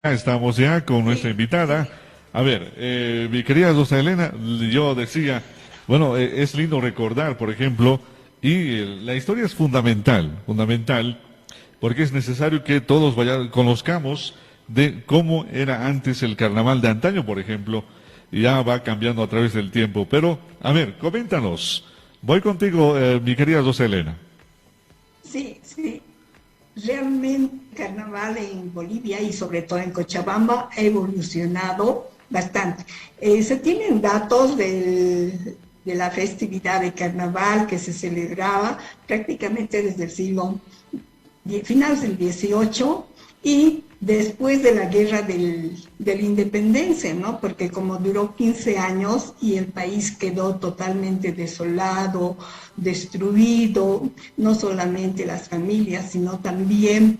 Estamos ya con nuestra invitada. A ver, mi querida Rosa Elena, yo decía, bueno, es lindo recordar, por ejemplo, y la historia es fundamental, fundamental, porque es necesario que todos conozcamos de cómo era antes el carnaval de antaño, por ejemplo, y ya va cambiando a través del tiempo. Pero, a ver, coméntanos. Voy contigo, mi querida Rosa Elena. Sí, sí. Realmente el carnaval en Bolivia y sobre todo en Cochabamba ha evolucionado bastante. Se tienen datos de la festividad de carnaval que se celebraba prácticamente desde el siglo finales del 18 y después de la guerra de la independencia, ¿no? Porque como duró 15 años y el país quedó totalmente desolado, destruido, no solamente las familias, sino también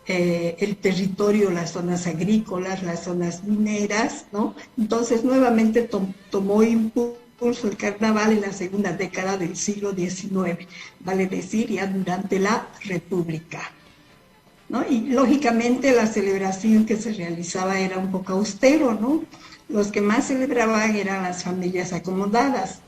el territorio, las zonas agrícolas, las zonas mineras, ¿no? Entonces nuevamente tomó impulso el carnaval en la segunda década del siglo XIX, vale decir, ya durante la República, ¿no? Y lógicamente la celebración que se realizaba era un poco austero, ¿no? Los que más celebraban eran las familias acomodadas,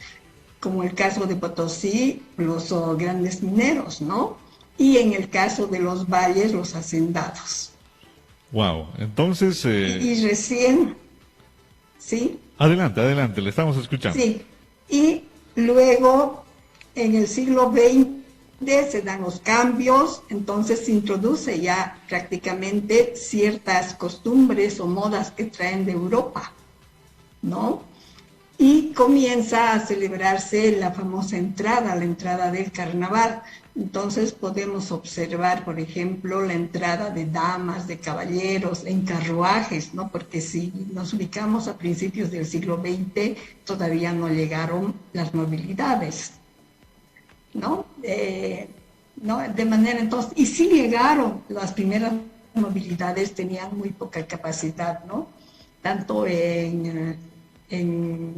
como el caso de Potosí, los grandes mineros, ¿no? Y en el caso de los valles, los hacendados. Wow, entonces, Y recién, ¿sí? adelante, adelante, le estamos escuchando. Sí. Y luego, en el siglo XX, se dan los cambios, entonces se introduce ya prácticamente ciertas costumbres o modas que traen de Europa, ¿no? Y comienza a celebrarse la famosa entrada, la entrada del carnaval. Entonces podemos observar, por ejemplo, la entrada de damas, de caballeros, en carruajes, ¿no? Porque si nos ubicamos a principios del siglo XX, todavía no llegaron las movilidades, ¿no? ¿No? De manera entonces, y sí llegaron, las primeras movilidades tenían muy poca capacidad, ¿no? Tanto en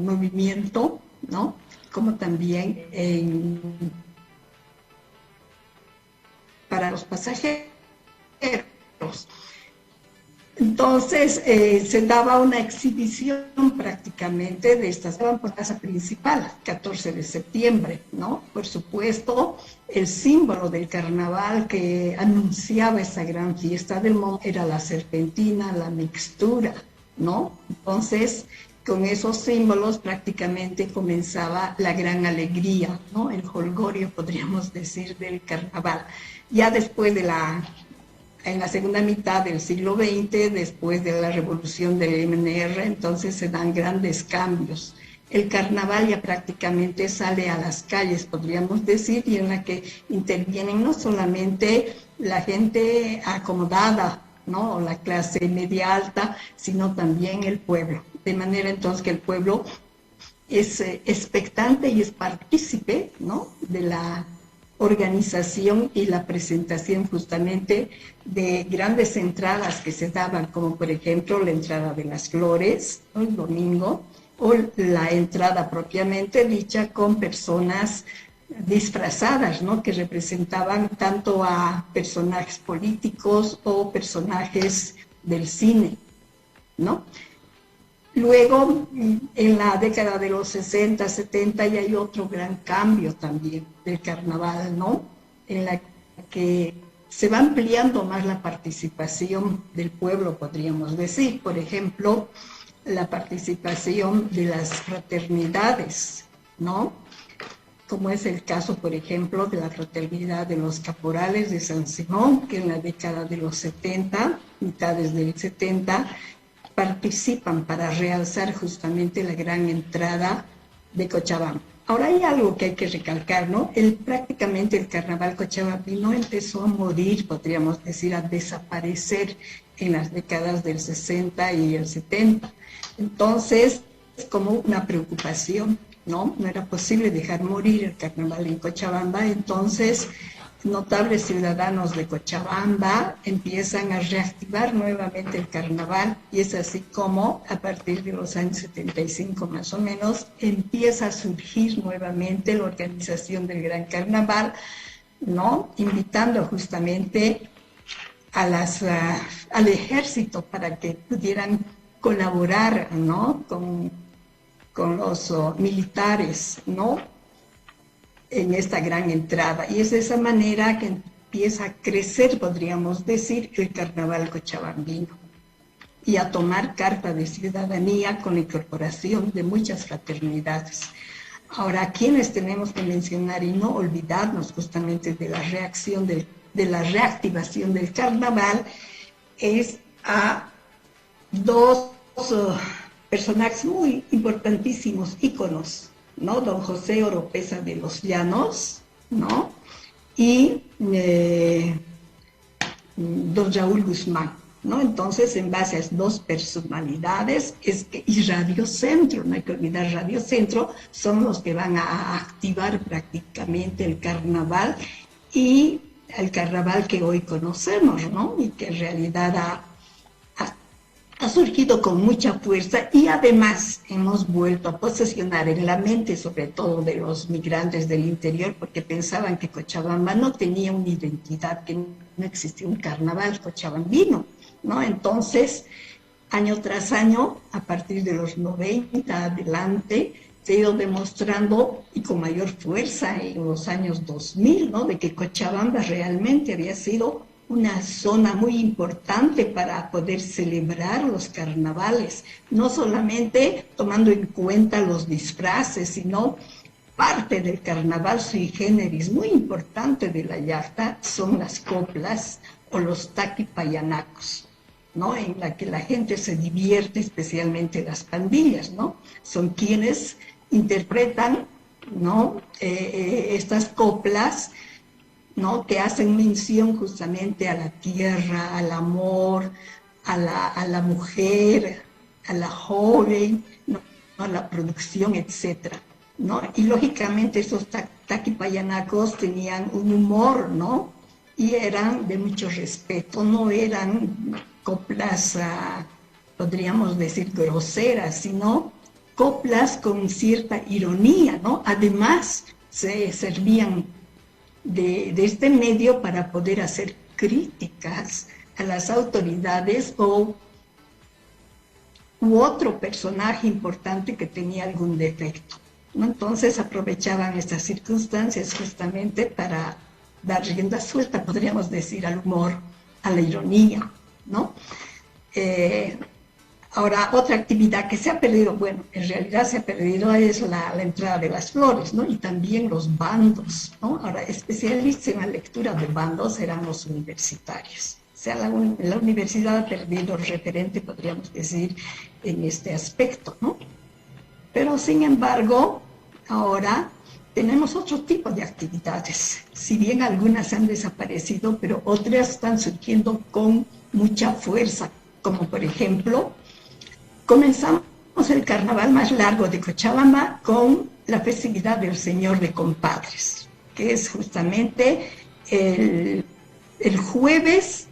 movimiento, ¿no? Como también para los pasajeros. Entonces se daba una exhibición prácticamente de estas por casa principal, 14 de septiembre, ¿no? Por supuesto, el símbolo del carnaval que anunciaba esa gran fiesta del mundo era la serpentina, la mixtura, ¿no? Entonces, con esos símbolos prácticamente comenzaba la gran alegría, ¿no? El jolgorio, podríamos decir, del carnaval. Ya después en la segunda mitad del siglo XX, después de la revolución del MNR, entonces se dan grandes cambios. El carnaval ya prácticamente sale a las calles, podríamos decir, y en la que intervienen no solamente la gente acomodada, ¿no? O la clase media alta, sino también el pueblo. De manera entonces que el pueblo es expectante y es partícipe, ¿no? De la organización y la presentación justamente de grandes entradas que se daban, como por ejemplo la entrada de las flores, ¿no? El domingo, o la entrada propiamente dicha con personas disfrazadas, ¿no? Que representaban tanto a personajes políticos o personajes del cine, ¿no? Luego, en la década de los 60, 70, ya hay otro gran cambio también del carnaval, ¿no? En la que se va ampliando más la participación del pueblo, podríamos decir. Por ejemplo, la participación de las fraternidades, ¿no? Como es el caso, por ejemplo, de la fraternidad de los caporales de San Simón, que en la década de los 70, mitades del 70, participan para realzar justamente la gran entrada de Cochabamba. Ahora hay algo que hay que recalcar, ¿no? Prácticamente el carnaval cochabambino empezó a morir, podríamos decir, a desaparecer en las décadas del 60 y el 70. Entonces, es como una preocupación, ¿no? No era posible dejar morir el carnaval en Cochabamba, entonces notables ciudadanos de Cochabamba empiezan a reactivar nuevamente el carnaval y es así como a partir de los años 75 más o menos empieza a surgir nuevamente la organización del gran carnaval, ¿no? Invitando justamente al ejército para que pudieran colaborar, ¿no? con los militares, ¿no? En esta gran entrada. Y es de esa manera que empieza a crecer, podríamos decir, el carnaval cochabambino y a tomar carta de ciudadanía con la incorporación de muchas fraternidades. Ahora, quienes tenemos que mencionar y no olvidarnos justamente de la de la reactivación del carnaval es a dos personajes muy importantísimos, íconos, ¿no? Don José Oropesa de los Llanos, ¿no? Y don Raúl Guzmán, ¿no? Entonces, en base a esas dos personalidades, y Radio Centro, no hay que olvidar Radio Centro, son los que van a activar prácticamente el carnaval, y el carnaval que hoy conocemos, ¿no? Y que en realidad ha surgido con mucha fuerza, y además hemos vuelto a posesionar en la mente, sobre todo de los migrantes del interior, porque pensaban que Cochabamba no tenía una identidad, que no existía un carnaval cochabambino, ¿no? Entonces, año tras año, a partir de los 90 adelante, se ha ido demostrando, y con mayor fuerza en los años 2000, ¿no? De que Cochabamba realmente había sido una zona muy importante para poder celebrar los carnavales, no solamente tomando en cuenta los disfraces, sino parte del carnaval sui generis, muy importante de la Yacta, son las coplas o los taquipayanacos, ¿no? En la que la gente se divierte, especialmente las pandillas, ¿no? Son quienes interpretan, ¿no? Estas coplas, ¿no? Que hacen mención justamente a la tierra, al amor, a la mujer, a la joven, ¿no? A la producción, etcétera, ¿no? Y lógicamente esos taquipayanacos tenían un humor, ¿no? Y eran de mucho respeto, no eran coplas, podríamos decir, groseras, sino coplas con cierta ironía, ¿no? Además, se servían de este medio para poder hacer críticas a las autoridades u otro personaje importante que tenía algún defecto, ¿no? Entonces aprovechaban estas circunstancias justamente para dar rienda suelta, podríamos decir, al humor, a la ironía, ¿no? Ahora, otra actividad que se ha perdido, bueno, en realidad se ha perdido, es la entrada de las flores, ¿no? Y también los bandos, ¿no? Ahora, especialistas en la lectura de bandos eran los universitarios. O sea, la universidad ha perdido el referente, podríamos decir, en este aspecto, ¿no? Pero, sin embargo, ahora tenemos otro tipo de actividades. Si bien algunas han desaparecido, pero otras están surgiendo con mucha fuerza, como por ejemplo, comenzamos el carnaval más largo de Cochabamba con la festividad del Señor de Compadres, que es justamente el jueves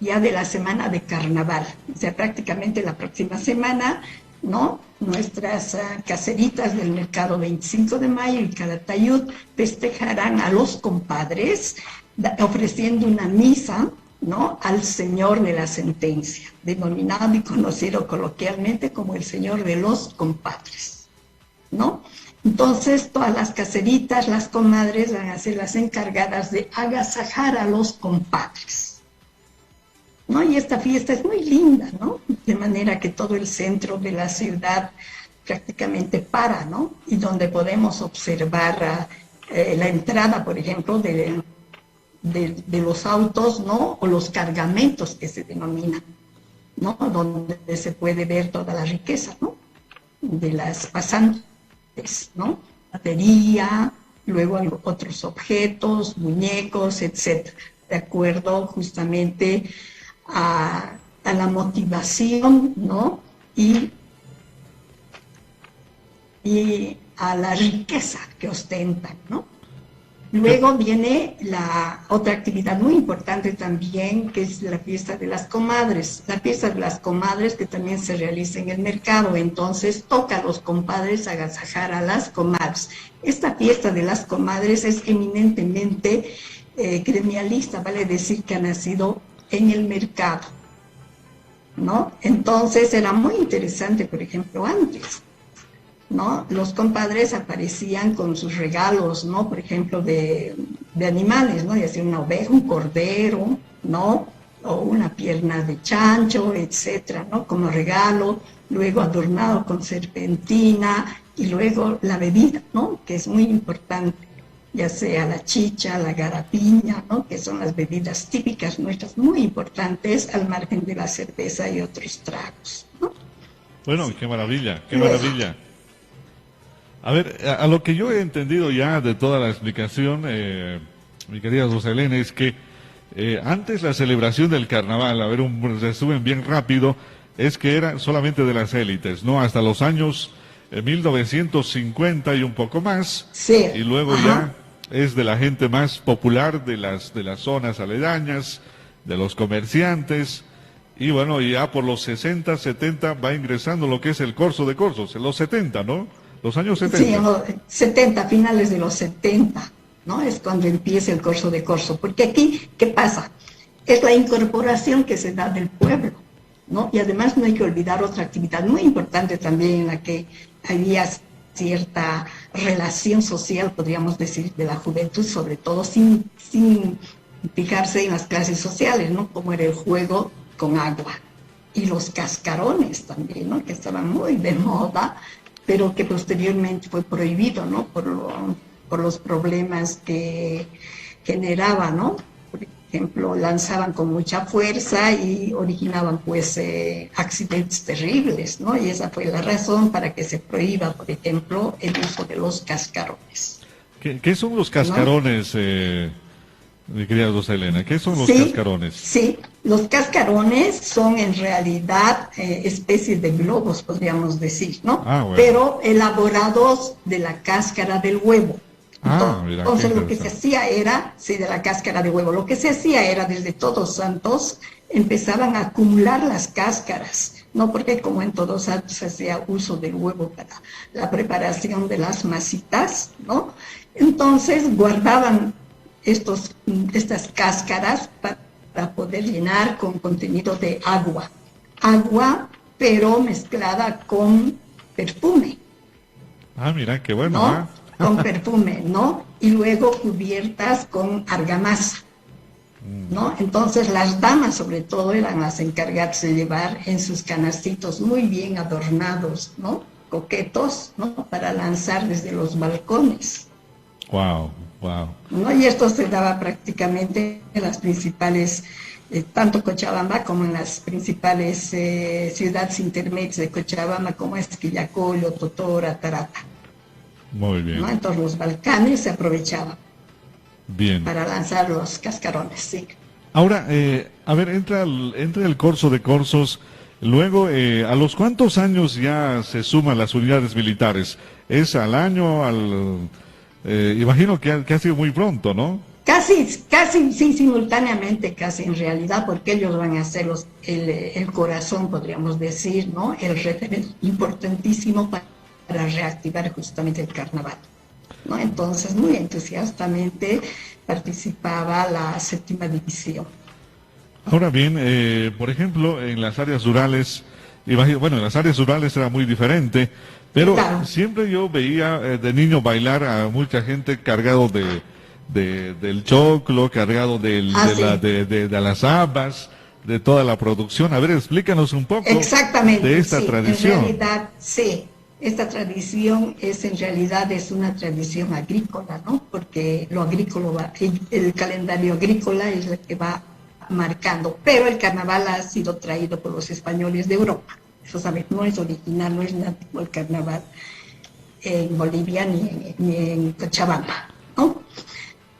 ya de la semana de carnaval, o sea, prácticamente la próxima semana, ¿no? Nuestras caseritas del mercado 25 de mayo y Calatayud festejarán a los compadres ofreciendo una misa, ¿no? Al Señor de la Sentencia, denominado y conocido coloquialmente como el Señor de los Compadres, ¿no? Entonces, todas las caseritas, las comadres van a ser las encargadas de agasajar a los compadres, ¿no? Y esta fiesta es muy linda, ¿no? De manera que todo el centro de la ciudad prácticamente para, ¿no? Y donde podemos observar la entrada, por ejemplo, de los autos, ¿no? O los cargamentos que se denominan, ¿no? Donde se puede ver toda la riqueza, ¿no? De las pasantes, ¿no? Batería, luego hay otros objetos, muñecos, etcétera, de acuerdo justamente a la motivación, ¿no? Y a la riqueza que ostentan, ¿no? Luego viene la otra actividad muy importante también, que es la fiesta de las comadres. La fiesta de las comadres que también se realiza en el mercado, entonces toca a los compadres agasajar a las comadres. Esta fiesta de las comadres es eminentemente gremialista, vale decir que ha nacido en el mercado, ¿no? Entonces era muy interesante, por ejemplo, antes, ¿no? Los compadres aparecían con sus regalos, ¿no? Por ejemplo, de animales, ¿no? Ya sea una oveja, un cordero, ¿no? O una pierna de chancho, etcétera, ¿no? Como regalo, luego adornado con serpentina y luego la bebida, ¿no? Que es muy importante, ya sea la chicha, la garapiña, ¿no? Que son las bebidas típicas nuestras, muy importantes al margen de la cerveza y otros tragos, ¿no? Bueno, qué maravilla, qué Luego, maravilla. A ver, a lo que yo he entendido ya de toda la explicación, mi querida Rosalén, es que antes la celebración del carnaval, a ver un resumen bien rápido, es que era solamente de las élites, ¿no? Hasta los años 1950 y un poco más, sí, y luego ajá, ya es de la gente más popular de las zonas aledañas, de los comerciantes, y bueno, ya por los 60, 70 va ingresando lo que es el corso de corsos, en los 70, ¿no? Los años sí, 70. en los 70, finales de los 70, ¿no? Es cuando empieza el corso de corso, porque aquí, ¿qué pasa? Es la incorporación que se da del pueblo, ¿no? Y además no hay que olvidar otra actividad muy importante también en la que había cierta relación social, podríamos decir, de la juventud, sobre todo sin fijarse en las clases sociales, ¿no? Como era el juego con agua. Y los cascarones también, ¿no? Que estaban muy de moda, pero que posteriormente fue prohibido, ¿no? Por los problemas que generaba, ¿no? Por ejemplo, lanzaban con mucha fuerza y originaban pues accidentes terribles, ¿no? Y esa fue la razón para que se prohíba, por ejemplo, el uso de los cascarones, ¿Qué son los ¿no? cascarones, mi querida Rosa Elena? ¿Qué son los Sí, cascarones? sí, los cascarones son en realidad especies de globos, podríamos decir, ¿no? Ah, bueno. Pero elaborados de la cáscara del huevo. Ah, mira, qué Entonces lo que se interesante. hacía era, sí, de la cáscara de huevo, lo que se hacía era desde Todos Santos empezaban a acumular las cáscaras, ¿no? Porque como en Todos Santos se hacía uso del huevo para la preparación de las masitas, ¿no? Entonces guardaban estas cáscaras para poder llenar con contenido de agua. Agua, pero mezclada con perfume, Ah, mira, qué bueno, ¿no? ¿ah? Con perfume, ¿no? Y luego cubiertas con argamasa, ¿no? Entonces las damas sobre todo eran las encargadas de llevar en sus canastitos muy bien adornados, ¿no? Coquetos, ¿no? Para lanzar desde los balcones, Wow, wow. ¿no? Y esto se daba prácticamente en las principales, tanto Cochabamba como en las principales ciudades intermedias de Cochabamba, como es Quillacollo, Totora, Tarata, Muy ¿no? bien. Entonces los Balcanes se aprovechaban Bien. para lanzar los cascarones, sí. Ahora, a ver, entra el corso de corsos. Luego, ¿a los cuántos años ya se suman las unidades militares? ¿Es al año, imagino que ha sido muy pronto, ¿no? Casi, sí, simultáneamente, casi en realidad, porque ellos van a ser el corazón, podríamos decir, ¿no? El referente importantísimo para reactivar justamente el carnaval, ¿no? Entonces, muy entusiastamente participaba la séptima división. Ahora bien, por ejemplo, en las áreas rurales, bueno, en las áreas rurales era muy diferente, pero Claro, siempre yo veía de niño bailar a mucha gente cargado del choclo, cargado así. de las habas, de toda la producción. A ver, explícanos un poco de Exactamente, esta sí, en tradición. realidad, sí. Esta tradición en realidad es una tradición agrícola, ¿no? Porque lo agrícola el calendario agrícola es el que va marcando, pero el carnaval ha sido traído por los españoles de Europa. Eso sabes, no es original, no es nativo el carnaval en Bolivia ni en Cochabamba, ¿no?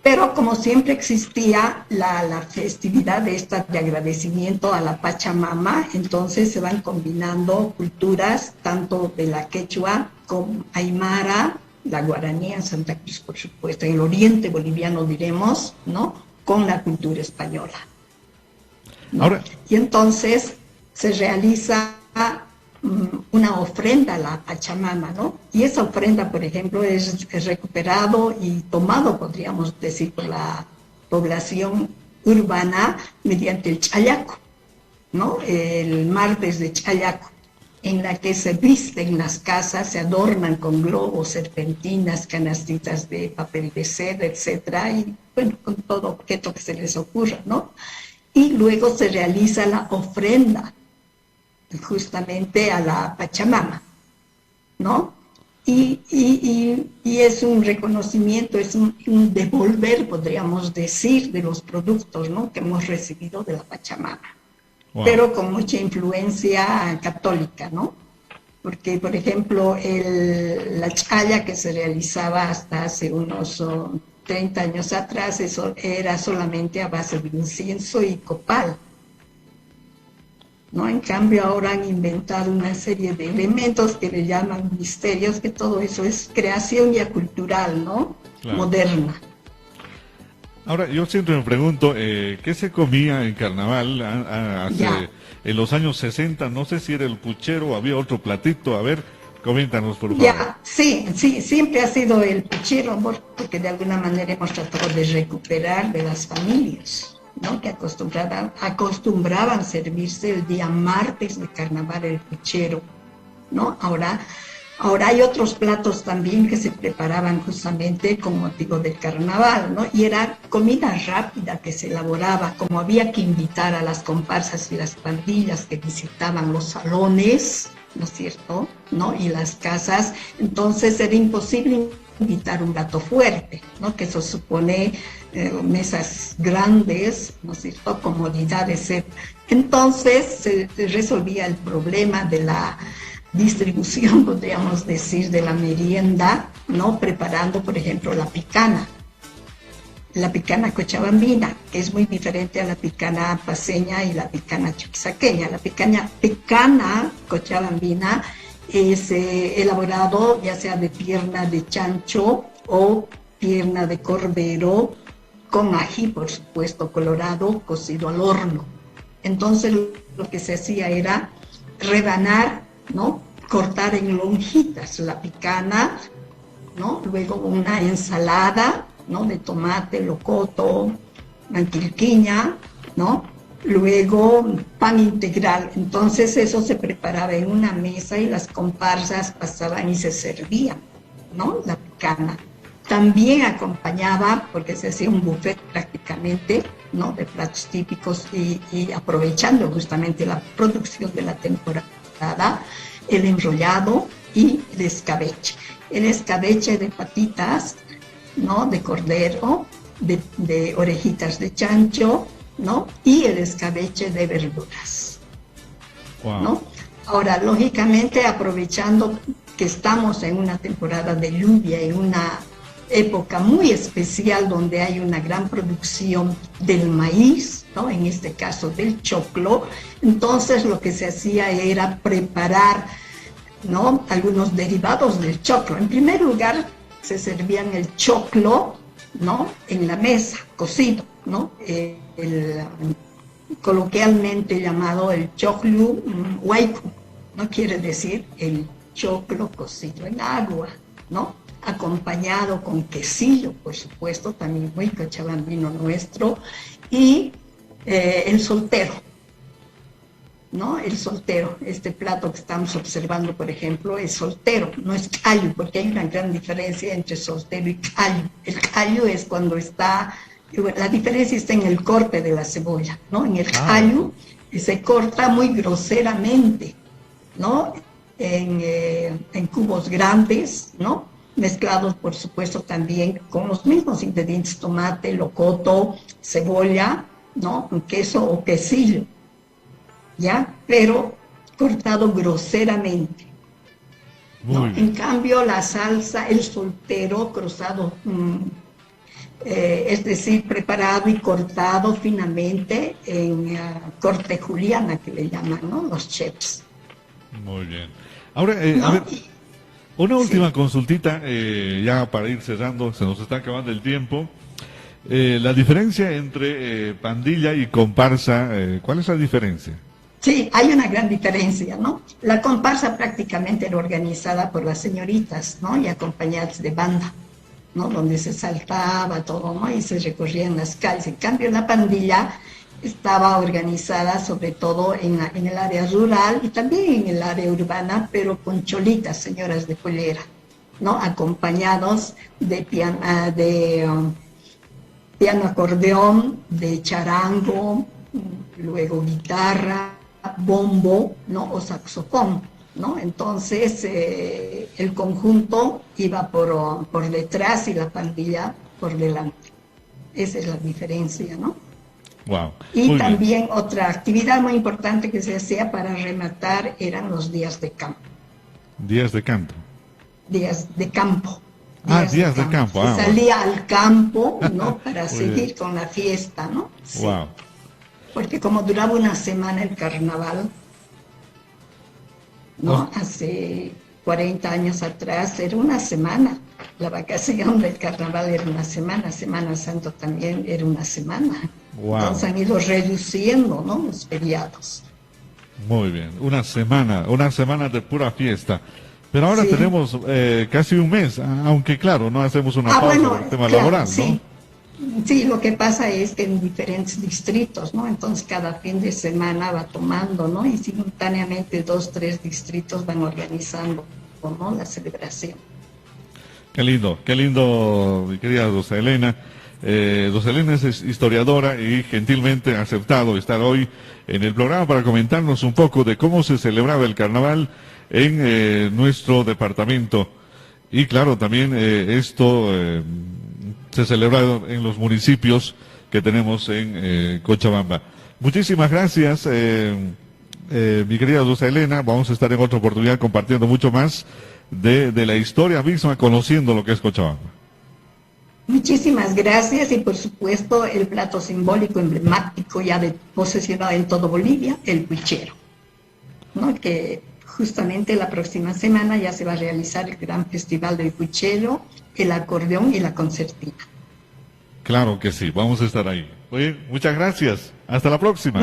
Pero como siempre existía la festividad de agradecimiento a la Pachamama, entonces se van combinando culturas, tanto de la quechua como aymara, la guaraní en Santa Cruz, por supuesto, en el oriente boliviano diremos, ¿no? Con la cultura española, ¿no? Ahora, Y entonces se realiza una ofrenda a la Pachamama, ¿no? Y esa ofrenda, por ejemplo, es recuperado y tomado, podríamos decir, por la población urbana mediante el chayaco, ¿no? El martes de chayaco, en la que se visten las casas, se adornan con globos, serpentinas, canastitas de papel de seda, etcétera, y bueno, con todo objeto que se les ocurra, ¿no? Y luego se realiza la ofrenda justamente a la Pachamama, ¿no? Y es un reconocimiento, es un devolver, podríamos decir, de los productos, ¿no?, que hemos recibido de la Pachamama. Wow. Pero con mucha influencia católica, ¿no? Porque, por ejemplo, la chaya que se realizaba hasta hace unos 30 años atrás, eso era solamente a base de incienso y copal, ¿no? En cambio, ahora han inventado una serie de elementos que le llaman misterios, que todo eso es creación ya cultural, ¿no? Claro. Moderna. Ahora, yo siempre me pregunto, ¿qué se comía en carnaval en los años 60? No sé si era el puchero o había otro platito. A ver, coméntanos, por favor. Ya, sí, siempre ha sido el puchero, porque de alguna manera hemos tratado de recuperar de las familias, ¿no?, que acostumbraban servirse el día martes de carnaval el puchero, ¿no? Ahora hay otros platos también que se preparaban justamente con motivo del carnaval, ¿no? Y era comida rápida que se elaboraba, como había que invitar a las comparsas y las pandillas que visitaban los salones, ¿no es cierto?, ¿no?, y las casas, entonces era imposible invitar un plato fuerte, ¿no?, que eso supone mesas grandes, ¿no es cierto?, comodidades, etc. Entonces se resolvía el problema de la distribución, podríamos decir, de la merienda, ¿no?, preparando, por ejemplo, la picana cochabambina, que es muy diferente a la picana paceña y la picana chuquisaqueña. La picana cochabambina es elaborado ya sea de pierna de chancho o pierna de cordero, con ají, por supuesto, colorado, cocido al horno. Entonces lo que se hacía era rebanar, ¿no?, cortar en lonjitas la picana, ¿no?, luego una ensalada, ¿no?, de tomate, locoto, mantilquiña, ¿no?, luego pan integral. Entonces eso se preparaba en una mesa y las comparsas pasaban y se servían, ¿no?, la picana. También acompañaba, porque se hacía un buffet prácticamente, ¿no?, de platos típicos y aprovechando justamente la producción de la temporada, el enrollado y el escabeche. El escabeche de patitas, ¿no?, de cordero, de orejitas de chancho, ¿no?, y el escabeche de verduras. Wow. ¿No? Ahora, lógicamente, aprovechando que estamos en una temporada de lluvia, en una época muy especial donde hay una gran producción del maíz, ¿no?, en este caso del choclo, entonces lo que se hacía era preparar, ¿no?, algunos derivados del choclo. En primer lugar, se servían el choclo, ¿no?, en la mesa, cocido, ¿no?, coloquialmente llamado el choclo huaycu, ¿no?, quiere decir el choclo cocido en agua, ¿no?, acompañado con quesillo, por supuesto, también muy cochabambino nuestro, y el soltero, ¿no?, el soltero. Este plato que estamos observando, por ejemplo, es soltero, no es callo, porque hay una gran diferencia entre soltero y callo. El callo es cuando está, la diferencia está en el corte de la cebolla, ¿no? En el callo se corta muy groseramente, ¿no?, en cubos grandes, ¿no?, mezclados, por supuesto, también con los mismos ingredientes: tomate, locoto, cebolla, ¿no?, queso o quesillo, ¿ya? Pero cortado groseramente, ¿no? En cambio, la salsa, el soltero cruzado, es decir, preparado y cortado finamente en corte juliana, que le llaman, ¿no?, los chefs. Muy bien. Ahora, a ver, una última consultita, ya para ir cerrando, se nos está acabando el tiempo. La diferencia entre pandilla y comparsa, ¿cuál es la diferencia? Sí, hay una gran diferencia, ¿no? La comparsa prácticamente era organizada por las señoritas, ¿no?, y acompañadas de banda, ¿no? Donde se saltaba todo, ¿no? Y se recorrían las calles. En cambio, la pandilla estaba organizada sobre todo en el área rural y también en el área urbana, pero con cholitas, señoras de pollera, ¿no? Acompañados de piano acordeón, de charango, luego guitarra, bombo, ¿no? O saxofón, ¿no? Entonces, el conjunto iba por detrás y la pandilla por delante. Esa es la diferencia, ¿no? Wow. Y Muy también bien. otra actividad muy importante que se hacía para rematar eran los días de campo. Días de canto. Días de campo. Días de campo. Se Bueno. salía al campo, ¿no? Para Muy seguir bien. con la fiesta, ¿no? Sí. Wow. Porque como duraba una semana el carnaval, ¿no? Hace 40 años atrás era una semana. La vacación del carnaval era una semana, Semana Santa también era una semana. Wow. Entonces han ido reduciendo, ¿no? Los feriados. Muy bien. Una semana de pura fiesta. Pero ahora Sí. tenemos casi un mes, aunque claro, no hacemos una pausa Bueno, por el tema claro, laboral, ¿no? sí. Sí, lo que pasa es que en diferentes distritos, ¿no? Entonces cada fin de semana va tomando, ¿no? Y simultáneamente 2, 3 distritos van organizando, ¿no? La celebración. Qué lindo, mi querida Rosa Elena. Rosa Elena es historiadora y gentilmente ha aceptado estar hoy en el programa para comentarnos un poco de cómo se celebraba el carnaval en nuestro departamento. Y claro, también esto se celebra en los municipios que tenemos en Cochabamba. Muchísimas gracias, mi querida Rosa Elena. Vamos a estar en otra oportunidad compartiendo mucho más de la historia misma, conociendo lo que es Cochabamba. Muchísimas gracias y por supuesto el plato simbólico emblemático ya posesionado en todo Bolivia, el puchero, ¿no? Que justamente la próxima semana ya se va a realizar el gran festival del puchero, el acordeón y la concertina. Claro que sí, vamos a estar ahí. Oye, muchas gracias. Hasta la próxima.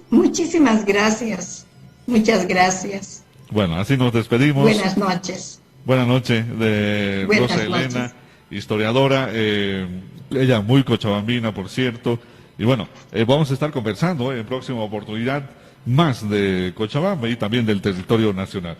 Muchísimas gracias. Muchas gracias. Bueno, así nos despedimos. Buenas noches. Buenas noches de Buenas Rosa Elena, noches. historiadora, ella muy cochabambina, por cierto. Y bueno, vamos a estar conversando en próxima oportunidad más de Cochabamba y también del territorio nacional.